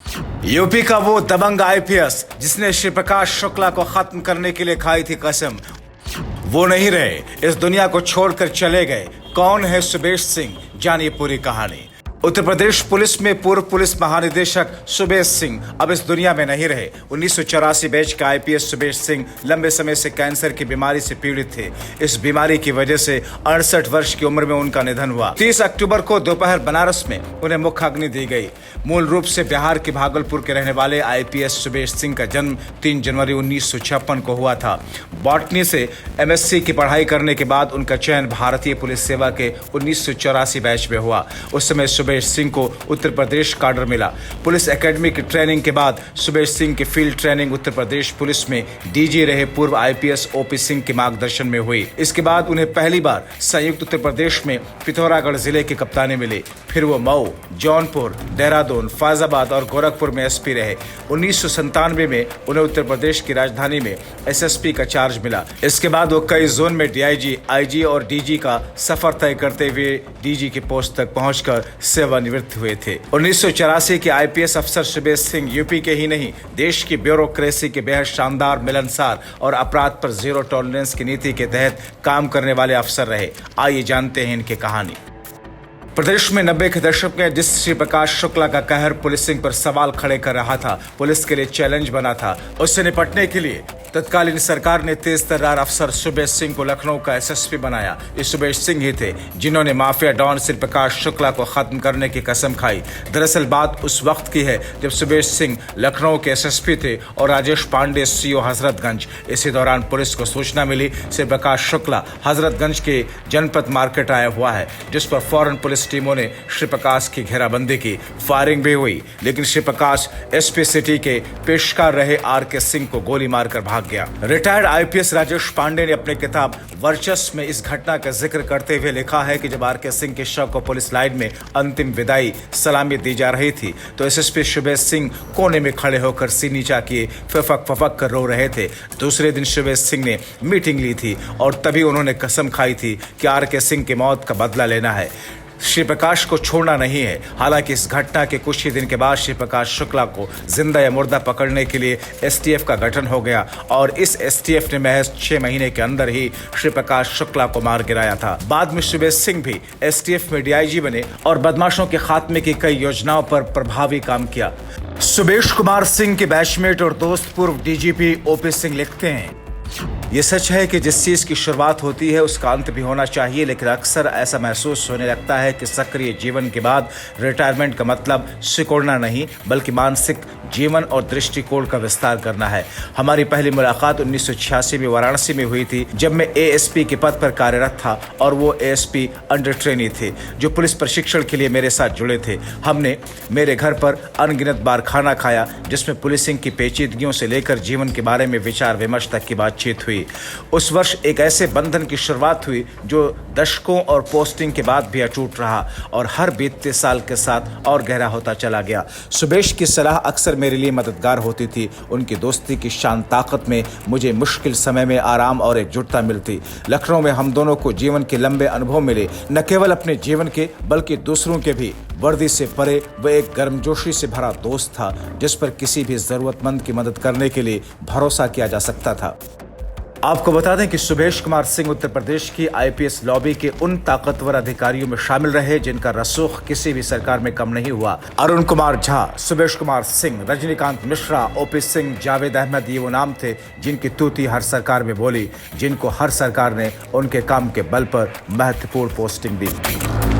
UP का वो दबंग IPS जिसने श्री प्रकाश शुक्ला को खत्म करने के लिए खाई थी कसम, वो नहीं रहे, इस दुनिया को छोड़कर चले गए। कौन है सुबेश सिंह, जानिए पूरी कहानी। उत्तर प्रदेश पुलिस में पूर्व पुलिस महानिदेशक सुबेश सिंह अब इस दुनिया में नहीं रहे। 1984 बैच के आईपीएस सुबेश सिंह लंबे समय से कैंसर की बीमारी से पीड़ित थे। इस बीमारी की वजह से 68 वर्ष की उम्र में उनका निधन हुआ। 30 अक्टूबर को दोपहर बनारस में उन्हें मुखाग्नि दी गई। मूल रूप से बिहार के भागलपुर के रहने वाले आईपीएस सुबेश सिंह का जन्म 3 जनवरी 1956 को हुआ था। बॉटनी से एमएससी की पढ़ाई करने के बाद उनका चयन भारतीय पुलिस सेवा के 1984 बैच में हुआ। उस समय सुबेश सिंह को उत्तर प्रदेश काडर मिला। पुलिस एकेडमी की ट्रेनिंग के बाद सुबेश सिंह की field training Uttar Pradesh police में डीजी रहे पूर्व आईपीएस ओपी सिंह के मार्गदर्शन में हुई। इसके बाद उन्हें पहली बार संयुक्त उत्तर प्रदेश में पिथौरागढ़ जिले की कप्तानी मिली। फिर वो मऊ, जौनपुर, देहरादून, फैजाबाद और गोरखपुर में एसपी रहे। 1997 में उन्हें उत्तर प्रदेश की राजधानी में एसएसपी का चार्ज मिला। इसके बाद वो कई जोन में डीआईजी, आईजी और डीजी का सफर तय करते हुए डीजी की पोस्ट तक पहुंचकर सेवानिवृत्त हुए थे। 1984 के आईपीएस अफसर सुबेश सिंह यूपी के ही नहीं, देश की ब्यूरोक्रेसी के बेहद शानदार, मिलनसार और अपराध पर जीरो टॉलरेंस की नीति के तहत काम करने वाले अफसर रहे। आइए जानते हैं इनकी कहानी। प्रदेश में 90 के दशक में जिस श्री प्रकाश शुक्ला का कहर पुलिसिंग पर सवाल खड़े कर रहा था, पुलिस के लिए चैलेंज बना था, उससे निपटने के लिए तत्कालीन सरकार ने तेज तर्रार अफसर सुबेश सिंह को लखनऊ का एसएसपी बनाया। ये सुबेश सिंह ही थे जिन्होंने माफिया डॉन श्री प्रकाश शुक्ला को खत्म करने की कसम खाई। दरअसल बात उस वक्त की है जब सुबेश सिंह लखनऊ के एसएसपी थे और राजेश पांडे सीओ हजरतगंज। इसी दौरान पुलिस को सूचना मिली श्री प्रकाश शुक्ला हजरतगंज के जनपद मार्केट आया हुआ है, जिस पर फौरन पुलिस टीमों ने श्री प्रकाश की घेराबंदी की। फायरिंग भी हुई, लेकिन श्री प्रकाश एसपी सिटी के पेशकार रहे आरके सिंह को गोली मारकर भाग गया। रिटायर्ड आईपीएस राजेश पांडे ने अपने किताब वर्चस्व में इस घटना का जिक्र करते हुए लिखा है कि जब आरके सिंह के शव को पुलिस लाइन में अंतिम विदाई सलामी दी जा रही थी तो एसएसपी सुबेश सिंह कोने में खड़े होकर सिर नीचा किए फफक फफक कर रो रहे थे। दूसरे दिन सुबेश सिंह ने मीटिंग ली थी और तभी उन्होंने कसम खाई थी कि आरके सिंह की मौत का बदला लेना है, श्री प्रकाश को छोड़ना नहीं है। हालांकि इस घटना के कुछ ही दिन के बाद श्री प्रकाश शुक्ला को जिंदा या मुर्दा पकड़ने के लिए एसटीएफ का गठन हो गया और इस एसटीएफ ने महज 6 महीने के अंदर ही श्री प्रकाश शुक्ला को मार गिराया था। बाद में सुबेश सिंह भी एसटीएफ में डीआईजी बने और बदमाशों के खात्मे की कई योजनाओं पर प्रभावी काम किया। सुबेश कुमार सिंह के बैचमेट और दोस्त पूर्व डीजीपी ओपी सिंह लिखते हैं, ये सच है कि जिस चीज की शुरुआत होती है उसका अंत भी होना चाहिए, लेकिन अक्सर ऐसा महसूस होने लगता है कि सक्रिय जीवन के बाद रिटायरमेंट का मतलब सिकुड़ना नहीं बल्कि मानसिक जीवन और दृष्टिकोण का विस्तार करना है। हमारी पहली मुलाकात 1986 में वाराणसी में हुई थी, जब मैं एएसपी के पद पर कार्यरत था और वो एएसपी अंडर ट्रेनी थे जो पुलिस प्रशिक्षण के लिए मेरे साथ जुड़े थे। हमने मेरे घर पर अनगिनत बार खाना खाया, जिसमें पुलिसिंग की पेचीदगियों से लेकर जीवन के बारे में विचार विमर्श तक की बातचीत हुई। उस वर्ष एक ऐसे बंधन की शुरुआत हुई जो दशकों और पोस्टिंग के बाद भी अटूट रहा और हर बीतते साल के साथ और गहरा होता चला गया। सुबेश की सलाह अक्सर मेरे लिए मददगार होती थी। उनकी दोस्ती की शान ताकत में मुझे मुश्किल समय में आराम और एकजुटता मिलती। लखनऊ में हम दोनों को जीवन के लंबे अनुभव मिले, न केवल अपने जीवन के बल्कि दूसरों के भी। वर्दी से परे वह एक गर्मजोशी से भरा दोस्त था जिस पर किसी भी जरूरतमंद की मदद करने के लिए भरोसा किया जा सकता था। आपको बता दें कि सुबेश कुमार सिंह उत्तर प्रदेश की आईपीएस लॉबी के उन ताकतवर अधिकारियों में शामिल रहे जिनका रसूख किसी भी सरकार में कम नहीं हुआ। अरुण कुमार झा, सुबेश कुमार सिंह, रजनीकांत मिश्रा, ओपी सिंह, जावेद अहमद, ये वो नाम थे जिनकी तूती हर सरकार में बोली, जिनको हर सरकार ने उनके काम के बल पर महत्वपूर्ण पोस्टिंग दी।